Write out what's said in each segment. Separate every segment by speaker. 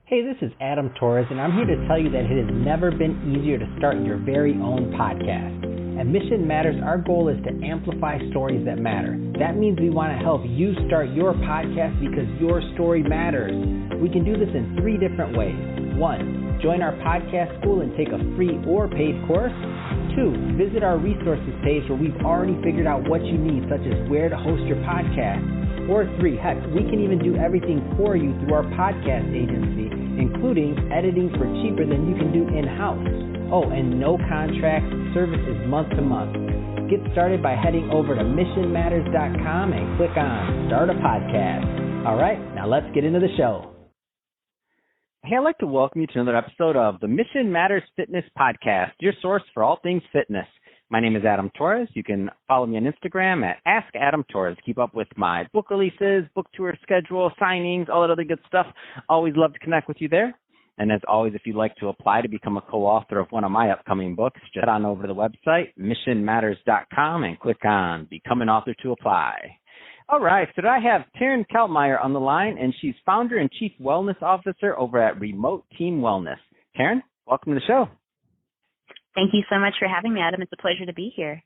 Speaker 1: Hey, this is Adam Torres, and I'm here to tell you that it has never been easier to start your very own podcast. At Mission Matters, our goal is to amplify stories that matter. That means we want to help you start your podcast because your story matters. We can do this in 3 different ways. 1, join our podcast school and take a free or paid course. 2, visit our resources page where we've already figured out what you need, such as where to host your podcast. Or 3, heck, we can even do everything for you through our podcast agency, including editing for cheaper than you can do in-house. Oh, and no contract, service is month to month. Get started by heading over to missionmatters.com and click on Start a Podcast. All right, now let's get into the show. Hey, I'd like to welcome you to another episode of the Mission Matters Fitness Podcast, your source for all things fitness. My name is Adam Torres. You can follow me on Instagram at AskAdamTorres. Keep up with my book releases, book tour schedule, signings, all that other good stuff. Always love to connect with you there. And as always, if you'd like to apply to become a co-author of one of my upcoming books, just head on over to the website, missionmatters.com, and click on Become an Author to apply. All right, so I have Tarin Calmeyer on the line, and she's founder and chief wellness officer over at Remote Team Wellness. Tarin, welcome to the show.
Speaker 2: Thank you so much for having me, Adam. It's a pleasure to be here.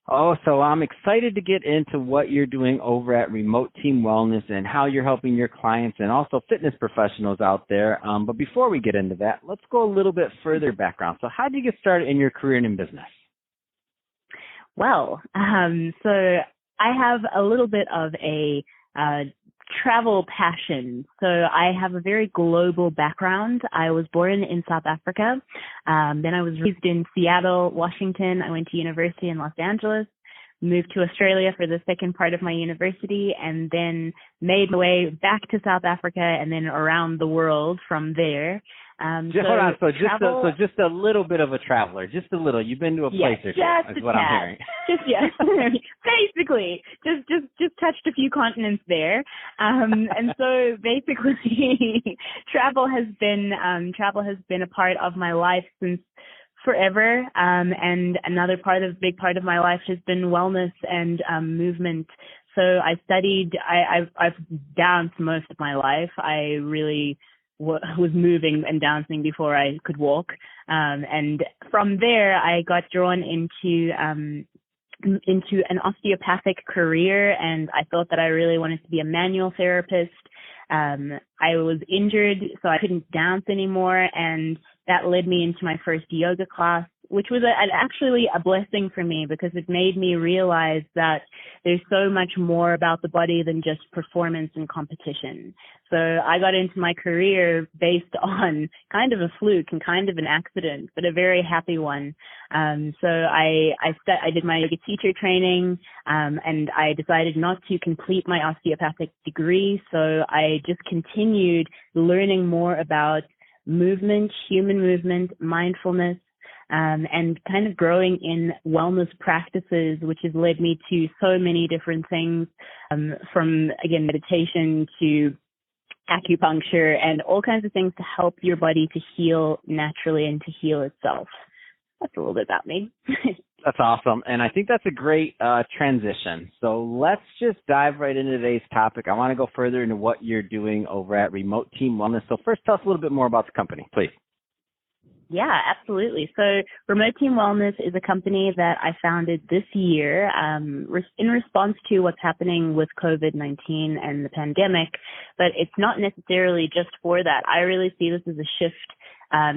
Speaker 1: Oh, so I'm excited to get into what you're doing over at Remote Team Wellness and how you're helping your clients and also fitness professionals out there. But before we get into that, let's go a little bit further background. So how did you get started in your career and in business?
Speaker 2: Well, so I have a little bit of a travel passion. So I have a very global background. I was born in South Africa. Then I was raised in Seattle, Washington. I went to university in Los Angeles, moved to Australia for the second part of my university, and then made my way back to South Africa and then around the world from there.
Speaker 1: Hold on. So just a little bit of a traveler, just a little. You've been to a place or two, is what I'm hearing.
Speaker 2: Basically, just touched a few continents there, and so basically, travel has been a part of my life since forever. And another big part of my life has been wellness and movement. So I studied. I've danced most of my life. I really was moving and dancing before I could walk. And from there, I got drawn into an osteopathic career, and I thought that I really wanted to be a manual therapist. I was injured, so I couldn't dance anymore, and that led me into my first yoga class, which was actually a blessing for me because it made me realize that there's so much more about the body than just performance and competition. So I got into my career based on kind of a fluke and kind of an accident, but a very happy one. So I did my yoga teacher training, and I decided not to complete my osteopathic degree. So I just continued learning more about movement, human movement, mindfulness, and kind of growing in wellness practices, which has led me to so many different things, from, again, meditation to acupuncture and all kinds of things to help your body to heal naturally and to heal itself. That's a little bit about me.
Speaker 1: That's awesome. And I think that's a great transition. So let's just dive right into today's topic. I want to go further into what you're doing over at Remote Team Wellness. So first, tell us a little bit more about the company, please.
Speaker 2: Yeah, absolutely. So Remote Team Wellness is a company that I founded this year in response to what's happening with COVID-19 and the pandemic, but it's not necessarily just for that. I really see this as a shift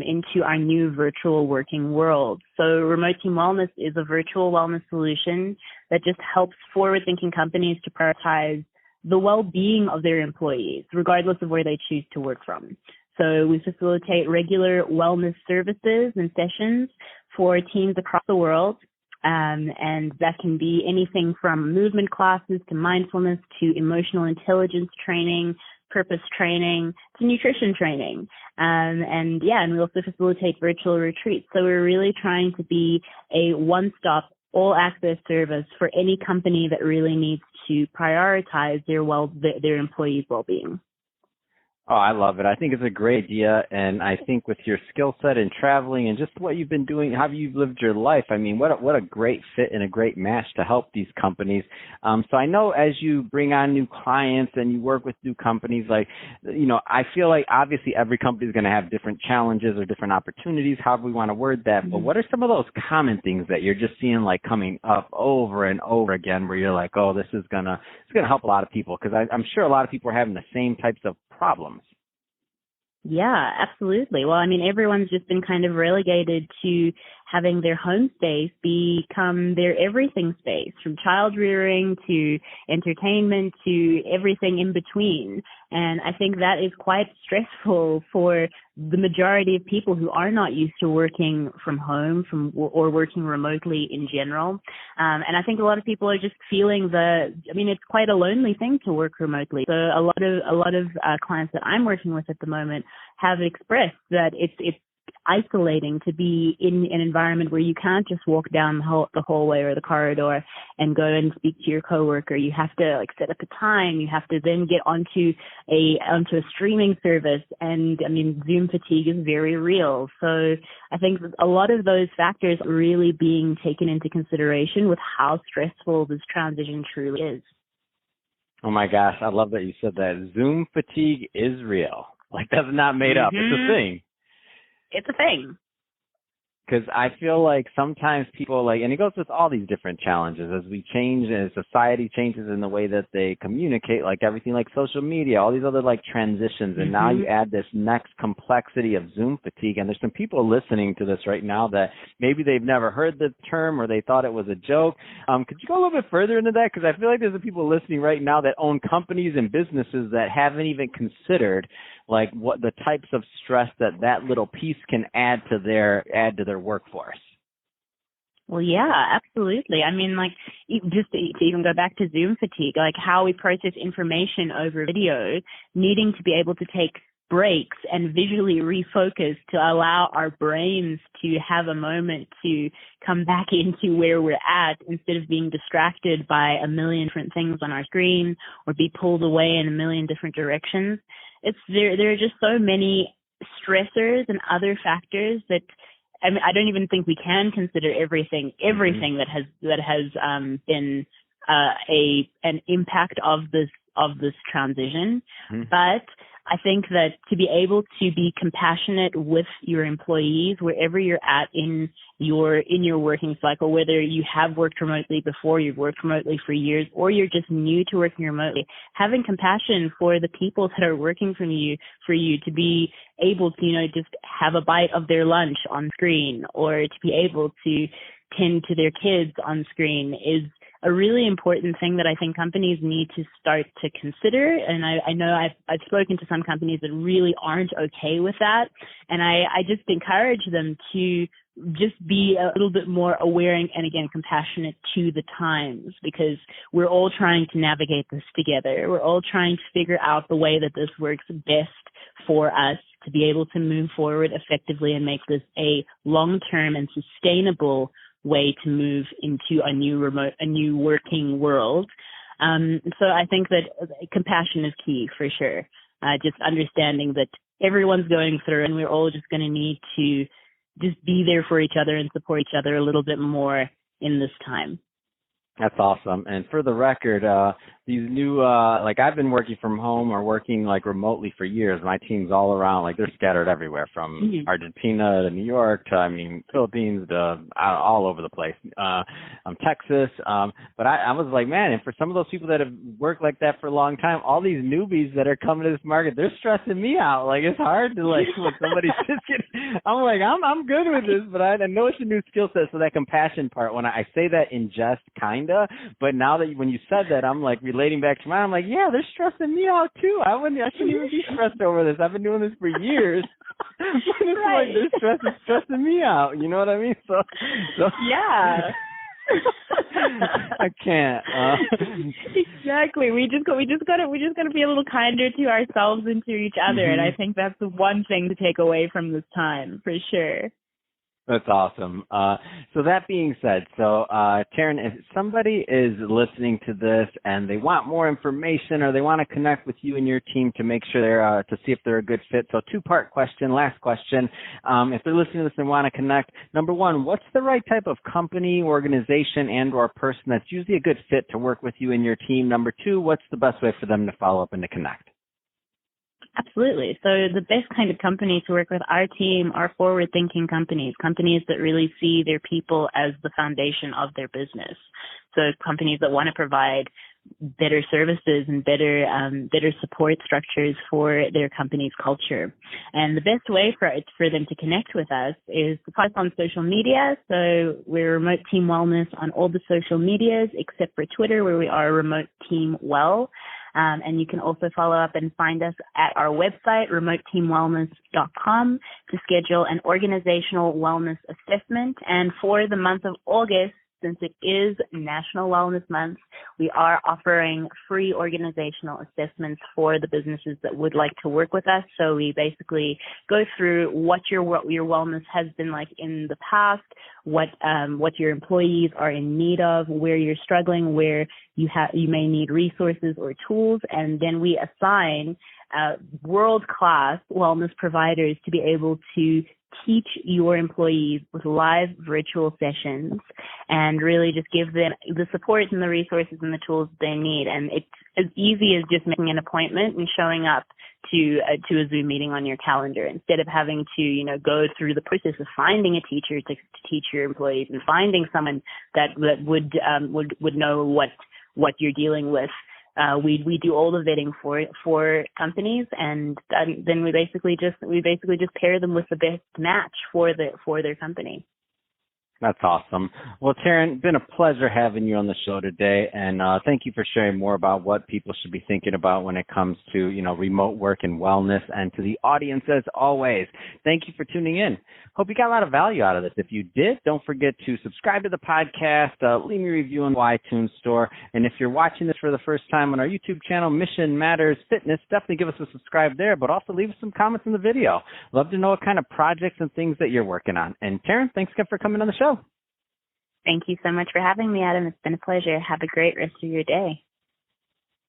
Speaker 2: into our new virtual working world. So Remote Team Wellness is a virtual wellness solution that just helps forward-thinking companies to prioritize the well-being of their employees, regardless of where they choose to work from. So we facilitate regular wellness services and sessions for teams across the world, and that can be anything from movement classes to mindfulness to emotional intelligence training, purpose training to nutrition training. And we also facilitate virtual retreats. So we're really trying to be a one-stop all-access service for any company that really needs to prioritize their employees' well-being.
Speaker 3: Oh, I love it. I think it's a great idea. And I think with your skill set and traveling and just what you've been doing, how you've lived your life, I mean, what a great fit and a great match to help these companies. So I know as you bring on new clients and you work with new companies, like, I feel like obviously every company is going to have different challenges or different opportunities, however we want to word that. Mm-hmm. But what are some of those common things that you're just seeing like coming up over and over again where you're like, oh, this is going to help a lot of people? Because I'm sure a lot of people are having the same types of problems.
Speaker 2: Yeah, absolutely. Well, I mean, everyone's just been kind of relegated to having their home space become their everything space, from child rearing to entertainment to everything in between. And I think that is quite stressful for the majority of people who are not used to working from home or working remotely in general. And I think a lot of people are just feeling it's quite a lonely thing to work remotely. So a lot of clients that I'm working with at the moment have expressed that it's isolating to be in an environment where you can't just walk down the hallway or the corridor and go and speak to your coworker. You have to set up a time. You have to then get onto a streaming service. And I mean, Zoom fatigue is very real. So I think a lot of those factors are really being taken into consideration with how stressful this transition truly is.
Speaker 3: Oh my gosh, I love that you said that. Zoom fatigue is real. Like, that's not made up. It's a thing.
Speaker 2: It's a thing.
Speaker 3: Because I feel like sometimes people and it goes with all these different challenges as we change, as society changes in the way that they communicate, like everything like social media, all these other transitions. And now you add this next complexity of Zoom fatigue. And there's some people listening to this right now that maybe they've never heard the term or they thought it was a joke. Could you go a little bit further into that? Because I feel like there's some people listening right now that own companies and businesses that haven't even considered what the types of stress that little piece can add to their workforce.
Speaker 2: Well, yeah, absolutely. I mean, just to even go back to Zoom fatigue, how we process information over video, needing to be able to take breaks and visually refocus to allow our brains to have a moment to come back into where we're at instead of being distracted by a million different things on our screen or be pulled away in a million different directions. There are just so many stressors and other factors that I don't even think we can consider everything that has been an impact of this transition. But I think that to be able to be compassionate with your employees wherever you're at in your working cycle, whether you have worked remotely before, you've worked remotely for years, or you're just new to working remotely, having compassion for the people that are working for you to be able to, just have a bite of their lunch on screen or to be able to tend to their kids on screen is a really important thing that I think companies need to start to consider. And I know I've spoken to some companies that really aren't okay with that. And I just encourage them to just be a little bit more aware and again, compassionate to the times, because we're all trying to navigate this together. We're all trying to figure out the way that this works best for us to be able to move forward effectively and make this a long-term and sustainable way to move into a new working world. So I think that compassion is key for sure. Just understanding that everyone's going through and we're all just going to need to just be there for each other and support each other a little bit more in this time.
Speaker 3: That's awesome. And for the record, these new, I've been working from home or working remotely for years. My team's all around, they're scattered everywhere from Argentina to New York to, Philippines to all over the place. Texas. But I was like, man, and for some of those people that have worked like that for a long time, all these newbies that are coming to this market, they're stressing me out. It's hard to when somebody's just getting, I'm like, I'm good with this, but I know it's a new skill set. So that compassion part, when I say that in jest, kinda, but now that when you said that, I'm relating back to mine. I'm like, yeah, they're stressing me out too. I shouldn't even be stressed over this. I've been doing this for years. It's
Speaker 2: right.
Speaker 3: They're stressing me out. You know what I mean? So
Speaker 2: yeah.
Speaker 3: I can't.
Speaker 2: Exactly. We just gotta be a little kinder to ourselves and to each other, and I think that's the one thing to take away from this time for sure.
Speaker 3: That's awesome. So that being said, Tarin, if somebody is listening to this and they want more information or they want to connect with you and your team to make sure they're to see if they're a good fit. So two-part question, last question. If they're listening to this and want to connect, number one, what's the right type of company, organization, and or person that's usually a good fit to work with you and your team? Number two, what's the best way for them to follow up and to connect?
Speaker 2: Absolutely. So the best kind of company to work with our team are forward-thinking companies that really see their people as the foundation of their business. So companies that want to provide better services and better support structures for their company's culture. And the best way for them to connect with us is to post on social media. So we're Remote Team Wellness on all the social medias except for Twitter, where we are Remote Team Well. And you can also follow up and find us at our website, remoteteamwellness.com, to schedule an organizational wellness assessment. And for the month of August, since it is National Wellness Month, we are offering free organizational assessments for the businesses that would like to work with us. So we basically go through what your wellness has been like in the past, what your employees are in need of, where you're struggling, where you may need resources or tools, and then we assign world-class wellness providers to be able to teach your employees with live virtual sessions and really just give them the support and the resources and the tools they need. And it's as easy as just making an appointment and showing up to a Zoom meeting on your calendar, instead of having to, go through the process of finding a teacher to teach your employees and finding someone that would know what you're dealing with. We do all the vetting for companies, and then we basically just pair them with the best match for their company.
Speaker 3: That's awesome. Well, Tarin, been a pleasure having you on the show today, and thank you for sharing more about what people should be thinking about when it comes to, remote work and wellness. And to the audience, as always, thank you for tuning in. Hope you got a lot of value out of this. If you did, don't forget to subscribe to the podcast, leave me a review on the iTunes store, and if you're watching this for the first time on our YouTube channel, Mission Matters Fitness, definitely give us a subscribe there, but also leave us some comments in the video. Love to know what kind of projects and things that you're working on. And Tarin, thanks again for coming on the show.
Speaker 2: Thank you so much for having me, Adam. It's been a pleasure. Have a great rest of your day.